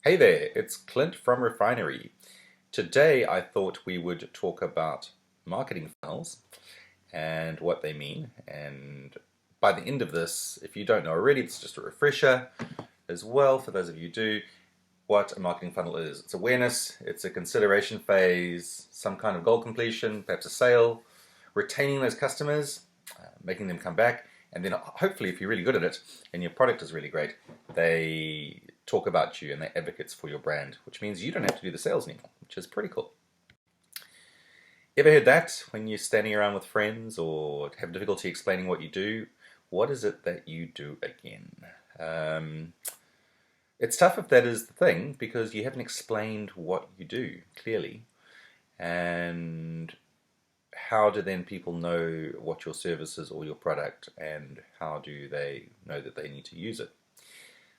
Hey there, it's Clint from Refinery. Today I thought we would talk about marketing funnels and what they mean. And by the end of this, if you don't know already, it's just a refresher as well for those of you who do what a marketing funnel is. It's awareness, it's a consideration phase, some kind of goal completion, perhaps a sale, retaining those customers, making them come back, and then hopefully, if you're really good at it and your product is really great, they talk about you and they're advocates for your brand, which means you don't have to do the sales anymore, which is pretty cool. Ever heard that when you're standing around with friends or have difficulty explaining what you do? What is it that you do again? Um, it's tough if that is the thing because you haven't explained what you do clearly. And how do then people know what your service is or your product, and how do they know that they need to use it?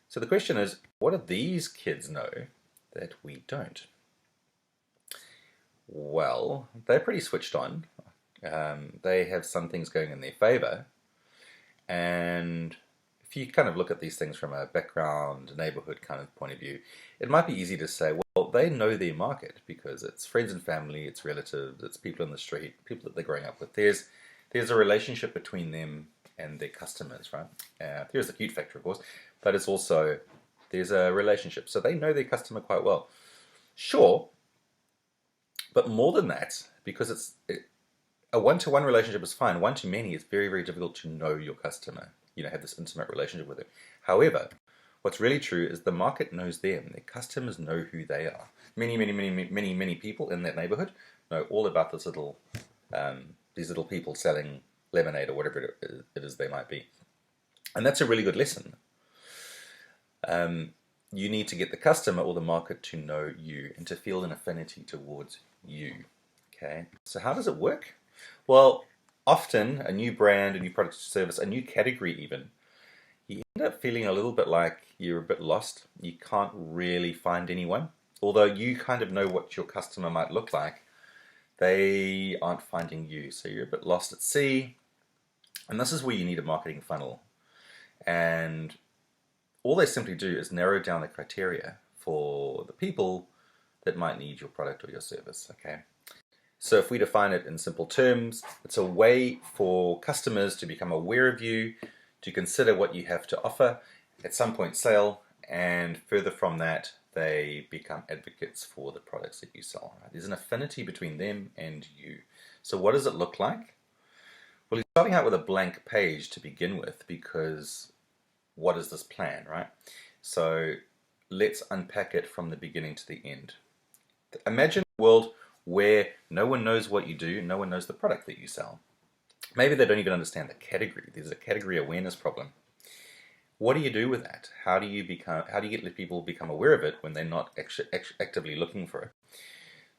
So the question is, what do these kids know that we don't? Well, they're pretty switched on. They have some things going in their favor, and if you kind of look at these things from a background, neighborhood kind of point of view, it might be easy to say, well, they know their market because it's friends and family, it's relatives, it's people in the street, people that they're growing up with. There's a relationship between them and their customers, right? There's the cute factor, of course, but it's also there's a relationship, so they know their customer quite well. Sure, but more than that, because a one-to-one relationship is fine. One-to-many is very, very difficult to know your customer. Have this intimate relationship with them. However, what's really true is the market knows them. Their customers know who they are. Many, many, many, many, many people in that neighborhood know all about these little people selling lemonade or whatever it is they might be. And that's a really good lesson. You need to get the customer or the market to know you and to feel an affinity towards you. Okay, so how does it work? Well, often a new brand, a new product or service, a new category even, you end up feeling a little bit like you're a bit lost. You can't really find anyone. Although you kind of know what your customer might look like, they aren't finding you. So you're a bit lost at sea. And this is where you need a marketing funnel. And all they simply do is narrow down the criteria for the people that might need your product or your service. Okay. So if we define it in simple terms, it's a way for customers to become aware of you, to consider what you have to offer, at some point sell, and further from that, they become advocates for the products that you sell. Right? There's an affinity between them and you. So what does it look like? Well, you're starting out with a blank page to begin with, because what is this plan, right? So let's unpack it from the beginning to the end. Imagine a world where no one knows what you do, no one knows the product that you sell. Maybe they don't even understand the category. There's a category awareness problem. What do you do with that? How do you get people become aware of it when they're not actively looking for it?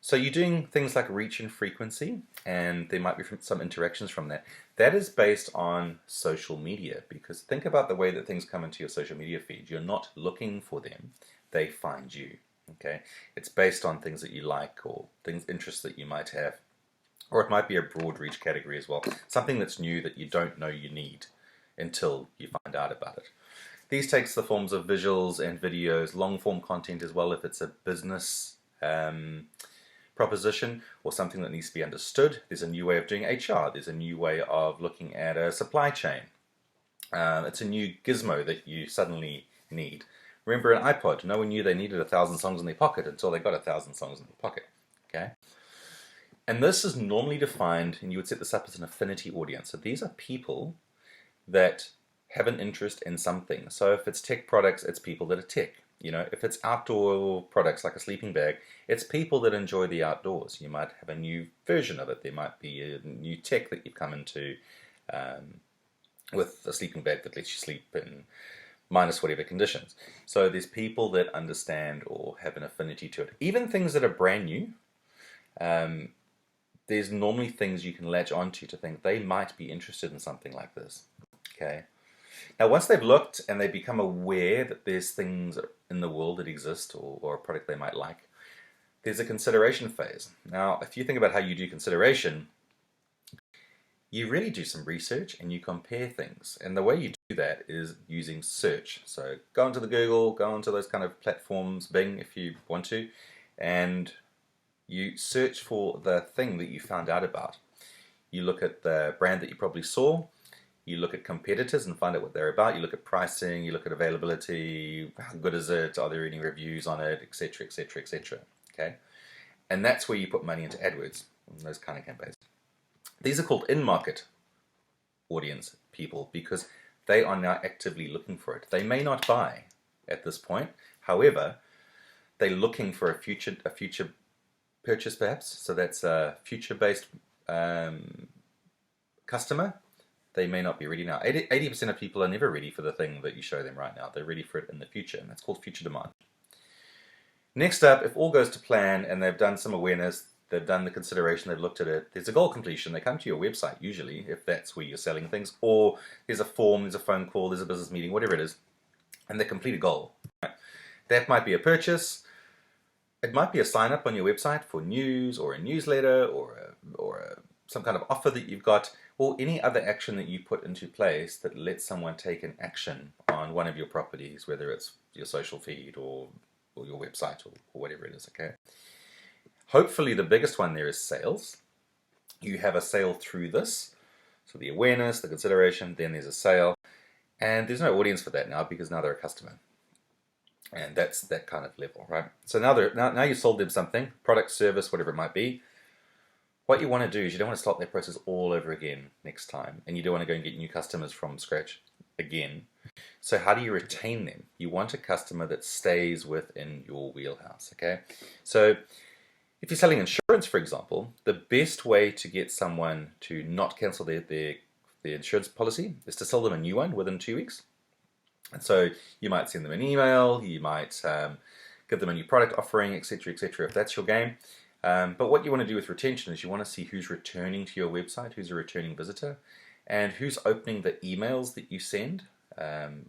So you're doing things like reach and frequency, and there might be some interactions from that. That is based on social media, because think about the way that things come into your social media feed. You're not looking for them, they find you. Okay, it's based on things that you like or interests that you might have, or it might be a broad reach category as well, something that's new that you don't know you need until you find out about it. These takes the forms of visuals and videos, long form content as well if it's a business proposition or something that needs to be understood. There's a new way of doing HR. There's a new way of looking at a supply chain. It's a new gizmo that you suddenly need. Remember an iPod? No one knew they needed 1,000 songs in their pocket until they got 1,000 songs in their pocket. Okay, and this is normally defined, and you would set this up as an affinity audience. So these are people that have an interest in something. So if it's tech products, it's people that are tech. If it's outdoor products like a sleeping bag, it's people that enjoy the outdoors. You might have a new version of it. There might be a new tech that you've come into with a sleeping bag that lets you sleep in minus whatever conditions. So there's people that understand or have an affinity to it. Even things that are brand new, there's normally things you can latch onto to think they might be interested in something like this. Okay. Now, once they've looked and they become aware that there's things in the world that exist or a product they might like, there's a consideration phase. Now, if you think about how you do consideration, you really do some research and you compare things. And the way you do that is using search. So go into the Google, go into those kind of platforms, Bing if you want to, and you search for the thing that you found out about. You look at the brand that you probably saw, you look at competitors and find out what they're about, you look at pricing, you look at availability, how good is it, are there any reviews on it, etc., etc., etc. Okay? And that's where you put money into AdWords, those kind of campaigns. These are called in-market audience people because they are now actively looking for it. They may not buy at this point. However, they're looking for a future purchase perhaps. So that's a future-based customer. They may not be ready now. 80% of people are never ready for the thing that you show them right now. They're ready for it in the future, and that's called future demand. Next up, if all goes to plan and they've done some awareness, they've done the consideration, they've looked at it, there's a goal completion. They come to your website usually, if that's where you're selling things, or there's a form, there's a phone call, there's a business meeting, whatever it is, and they complete a goal. That might be a purchase. It might be a sign up on your website for news or a newsletter or some kind of offer that you've got, or any other action that you put into place that lets someone take an action on one of your properties, whether it's your social feed or your website or whatever it is, okay? Hopefully the biggest one there is sales. You have a sale through this. So the awareness, the consideration, then there's a sale. And there's no audience for that now because now they're a customer. And that's that kind of level, right? So now you sold them something, product, service, whatever it might be. What you want to do is you don't want to start that process all over again next time. And you don't want to go and get new customers from scratch again. So how do you retain them? You want a customer that stays within your wheelhouse, okay? So if you're selling insurance, for example, the best way to get someone to not cancel their insurance policy is to sell them a new one within 2 weeks. And so you might send them an email, you might give them a new product offering, etc., etc., if that's your game. But what you want to do with retention is you want to see who's returning to your website, who's a returning visitor, and who's opening the emails that you send.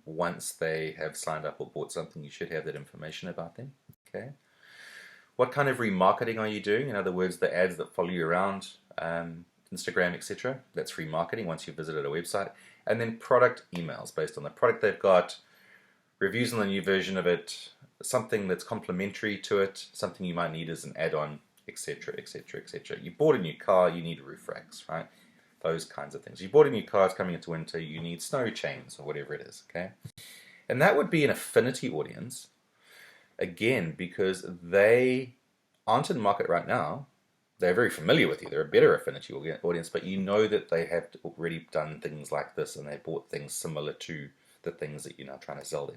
Once they have signed up or bought something, you should have that information about them. Okay. What kind of remarketing are you doing? In other words, the ads that follow you around, Instagram, etc. That's remarketing once you've visited a website. And then product emails based on the product they've got, reviews on the new version of it, something that's complementary to it, something you might need as an add-on, etc., etc., etc. You bought a new car, you need roof racks, right? Those kinds of things. You bought a new car, it's coming into winter, you need snow chains or whatever it is, okay? And that would be an affinity audience, again, because they aren't in the market right now. They're very familiar with you. They're a better affinity audience, but you know that they have already done things like this and they bought things similar to the things that you're now trying to sell them.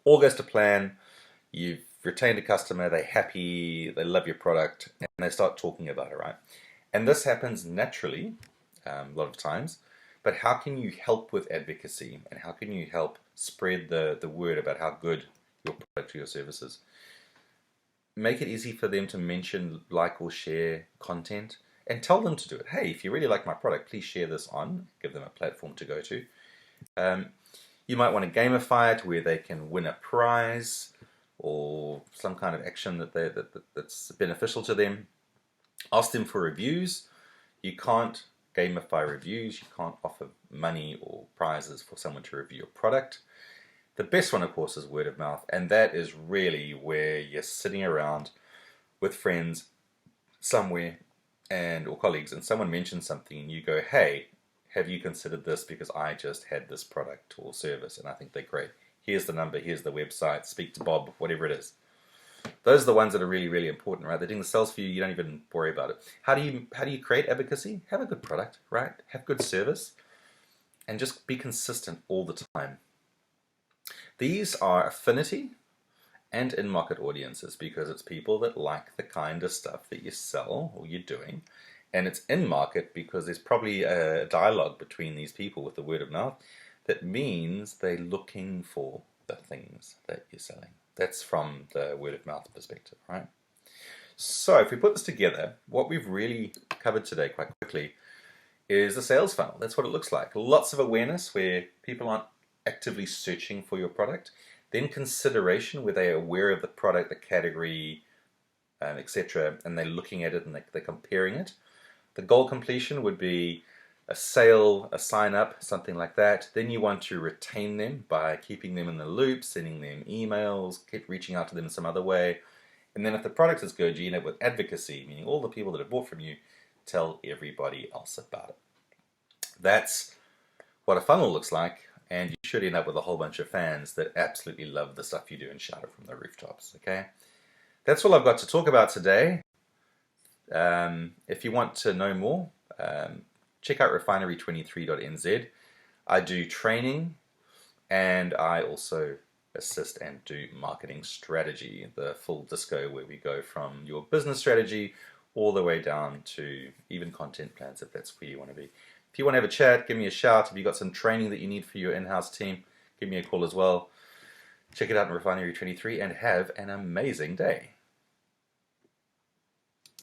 All goes to plan. You've retained a customer, they're happy, they love your product, and they start talking about it, right? And this happens naturally, a lot of times, but how can you help with advocacy and how can you help spread the word about how good your product or your service is? Make it easy for them to mention, like, or share content and tell them to do it. Hey, if you really like my product, please share this on. Give them a platform to go to. You might want to gamify it where they can win a prize or some kind of action that's beneficial to them. Ask them for reviews. You can't gamify reviews. You can't offer money or prizes for someone to review your product. The best one, of course, is word of mouth, and that is really where you're sitting around with friends somewhere or colleagues, and someone mentions something, and you go, hey, have you considered this because I just had this product or service, and I think they're great. Here's the number, here's the website, speak to Bob, whatever it is. Those are the ones that are really, really important, right? They're doing the sales for you, you don't even worry about it. How do you create advocacy? Have a good product, right? Have good service, and just be consistent all the time. These are affinity and in-market audiences because it's people that like the kind of stuff that you sell or you're doing. And it's in-market because there's probably a dialogue between these people with the word of mouth that means they're looking for the things that you're selling. That's from the word of mouth perspective, right? So if we put this together, what we've really covered today quite quickly is the sales funnel. That's what it looks like. Lots of awareness where people aren't actively searching for your product, then consideration where they're aware of the product, the category, etc., and they're looking at it and they're comparing it. The goal completion would be a sale, a sign up, something like that. Then you want to retain them by keeping them in the loop, sending them emails, keep reaching out to them in some other way. And then if the product is good, you end up with advocacy, meaning all the people that have bought from you tell everybody else about it. That's what a funnel looks like, and you should end up with a whole bunch of fans that absolutely love the stuff you do and shout it from the rooftops, okay? That's all I've got to talk about today. If you want to know more, check out refinery23.nz. I do training, and I also assist and do marketing strategy, the full disco where we go from your business strategy all the way down to even content plans if that's where you want to be. If you want to have a chat, give me a shout. If you've got some training that you need for your in-house team, give me a call as well. Check it out on Refinery 23 and have an amazing day.